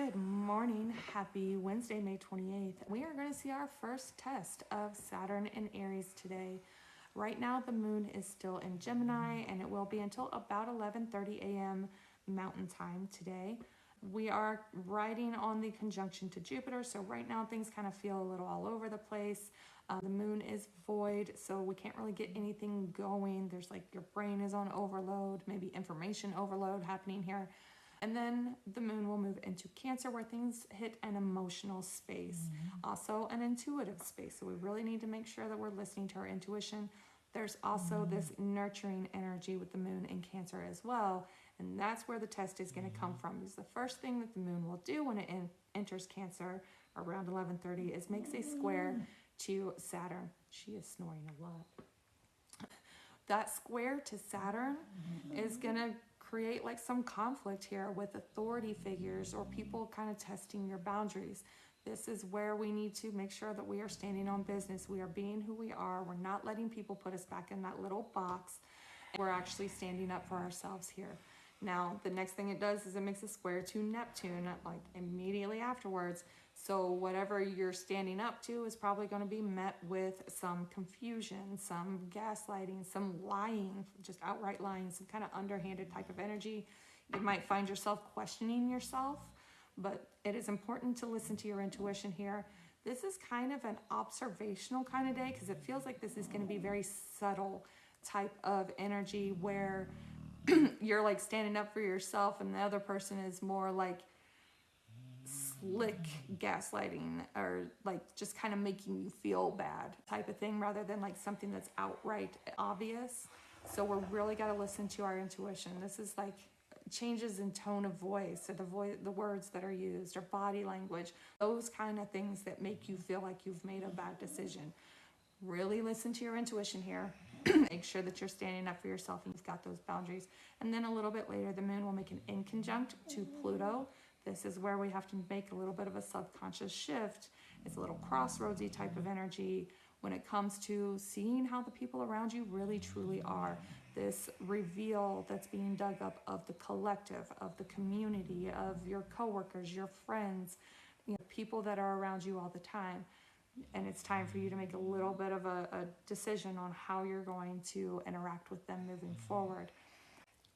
Good morning. Happy Wednesday, May 28th. We are going to see our first test of Saturn in Aries today. Right now, the moon is still in Gemini, and it will be until about 11:30 a.m. Mountain Time today. We are riding on the conjunction to Jupiter, so right now things kind of feel a little all over the place. The moon is void, so we can't really get anything going. There's like your brain is on overload, maybe information overload happening here. And then the moon will move into Cancer, where things hit an emotional space, also an intuitive space. So we really need to make sure that we're listening to our intuition. There's also this nurturing energy with the moon in Cancer as well. And that's where the test is going to come from. Because the first thing that the moon will do when it enters Cancer around 11:30 is makes a square to Saturn. She is snoring a lot. That square to Saturn is going to create like some conflict here with authority figures or people kind of testing your boundaries. This is where we need to make sure that we are standing on business. We are being who we are. We're not letting people put us back in that little box. We're actually standing up for ourselves here. Now, the next thing it does is it makes a square to Neptune, like immediately afterwards. So whatever you're standing up to is probably going to be met with some confusion, some gaslighting, some lying, just outright lying, some kind of underhanded type of energy. You might find yourself questioning yourself, but it is important to listen to your intuition here. This is kind of an observational kind of day because it feels like this is going to be very subtle type of energy where you're like standing up for yourself and the other person is more like slick gaslighting or like just kind of making you feel bad type of thing rather than like something that's outright obvious. So we're really got to listen to our intuition. This is like changes in tone of voice or the words that are used or body language, those kind of things that make you feel like you've made a bad decision. Really listen to your intuition here. Make sure that you're standing up for yourself and you've got those boundaries. And then a little bit later, the moon will make an inconjunct to Pluto. This is where we have to make a little bit of a subconscious shift. It's a little crossroadsy type of energy when it comes to seeing how the people around you really truly are. This reveal that's being dug up of the collective, of the community, of your coworkers, your friends, people that are around you all the time. And it's time for you to make a little bit of a decision on how you're going to interact with them moving forward.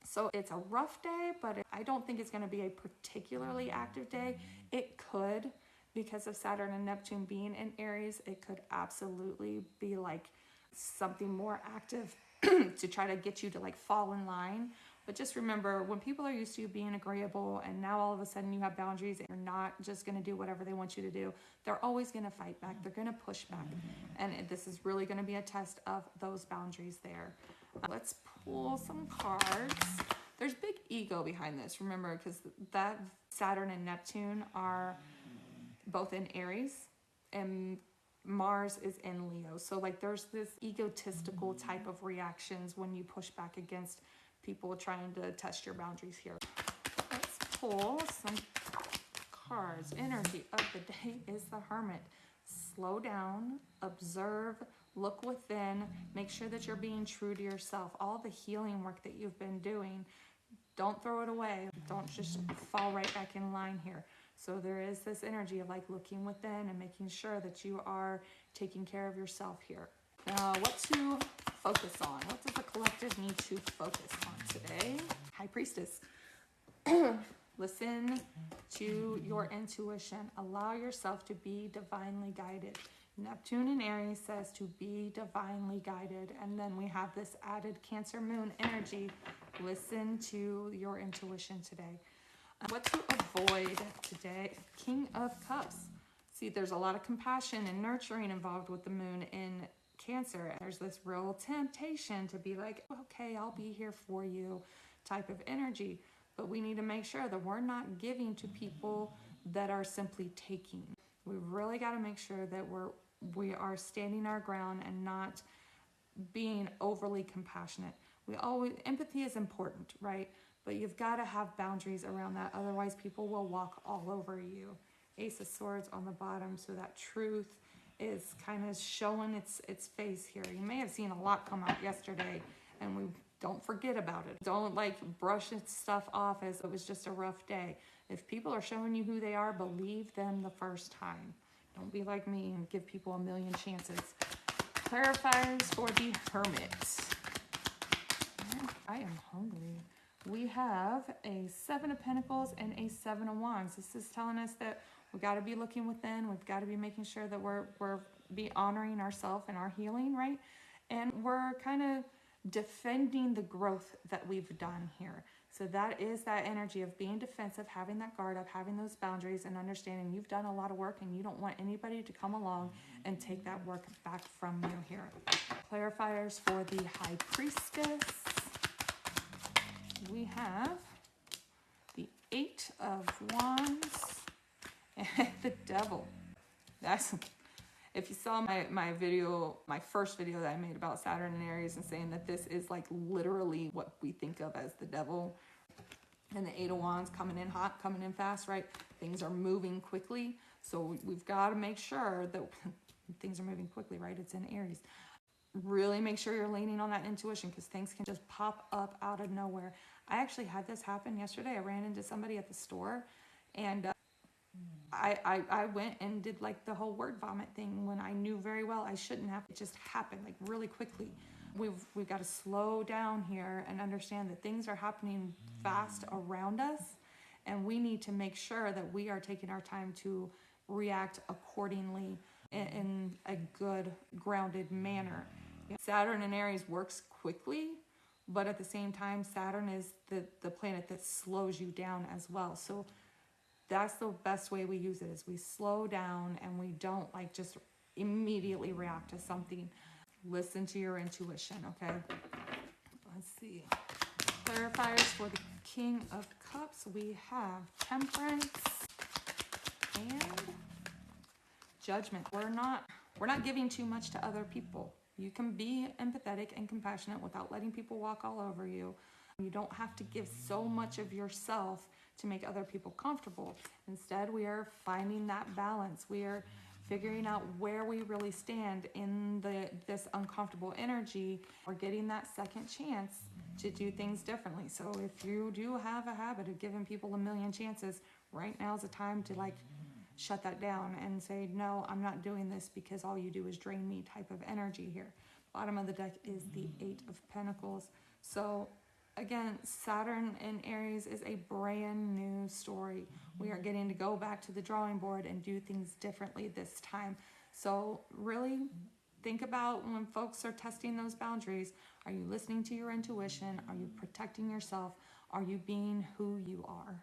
So it's a rough day, but I don't think it's going to be a particularly active day. It could, because of Saturn and Neptune being in Aries, it could absolutely be like something more active to try to get you to like fall in line. But just remember, when people are used to you being agreeable and now all of a sudden you have boundaries and you're not just going to do whatever they want you to do, they're always going to fight back. They're going to push back. And this is really going to be a test of those boundaries there. Let's pull some cards. There's big ego behind this, remember, because that Saturn and Neptune are both in Aries and Mars is in Leo. So like there's this egotistical type of reactions when you push back against people trying to test your boundaries here. Let's pull some cards. Energy of the day is the Hermit. Slow down, observe, look within, make sure that you're being true to yourself. All the healing work that you've been doing, don't throw it away. Don't just fall right back in line here. So there is this energy of like looking within and making sure that you are taking care of yourself here. Now, what to focus on? What does the collective need to focus on today? High Priestess. Listen to your intuition. Allow yourself to be divinely guided. Neptune in Aries says to be divinely guided. And then we have this added Cancer moon energy. Listen to your intuition today. What to avoid today? King of Cups. See, there's a lot of compassion and nurturing involved with the moon in Cancer. There's this real temptation to be like, okay, I'll be here for you type of energy. But we need to make sure that we're not giving to people that are simply taking. We really got to make sure that we are standing our ground and not being overly compassionate. Empathy is important, right? But you've got to have boundaries around that. Otherwise, people will walk all over you. Ace of Swords on the bottom, so that truth is kind of showing its face here. You may have seen a lot come out yesterday, and don't forget about it. Don't like brush stuff off as it was just a rough day. If people are showing you who they are, believe them the first time. Don't be like me and give people a million chances. Clarifiers for the Hermit. I am hungry. We have a 7 of Pentacles and a 7 of Wands. This is telling us that we got to be looking within. We've got to be making sure that we're be honoring ourselves and our healing, right? And we're kind of defending the growth that we've done here. So that is that energy of being defensive, having that guard up, having those boundaries, and understanding you've done a lot of work and you don't want anybody to come along and take that work back from you here. Clarifiers for the High Priestess. We have the 8 of Wands and the Devil. That's, if you saw my video, my first video that I made about Saturn and Aries and saying that this is like literally what we think of as the devil, and the 8 of Wands coming in hot, coming in fast, right? Things are moving quickly. So we've got to make sure that things are moving quickly, right? It's in Aries. Really make sure you're leaning on that intuition, because things can just pop up out of nowhere. I actually had this happen yesterday. I ran into somebody at the store, and I went and did like the whole word vomit thing when I knew very well I shouldn't have. It just happened like really quickly. We've got to slow down here and understand that things are happening fast around us, and we need to make sure that we are taking our time to react accordingly in a good, grounded manner. Saturn in Aries works quickly, but at the same time, Saturn is the planet that slows you down as well. So that's the best way we use it, is we slow down and we don't like just immediately react to something. Listen to your intuition, okay? Let's see. Clarifiers for the King of Cups. We have Temperance and Judgment. We're not giving too much to other people. You can be empathetic and compassionate without letting people walk all over you. You don't have to give so much of yourself to make other people comfortable. Instead, we are finding that balance. We are figuring out where we really stand in this uncomfortable energy. We're getting that second chance to do things differently. So if you do have a habit of giving people a million chances, right now is the time to like shut that down and say, no, I'm not doing this because all you do is drain me type of energy here. Bottom of the deck is the 8 of Pentacles. So again, Saturn in Aries is a brand new story. We are getting to go back to the drawing board and do things differently this time. So really think about when folks are testing those boundaries, are you listening to your intuition? Are you protecting yourself? Are you being who you are?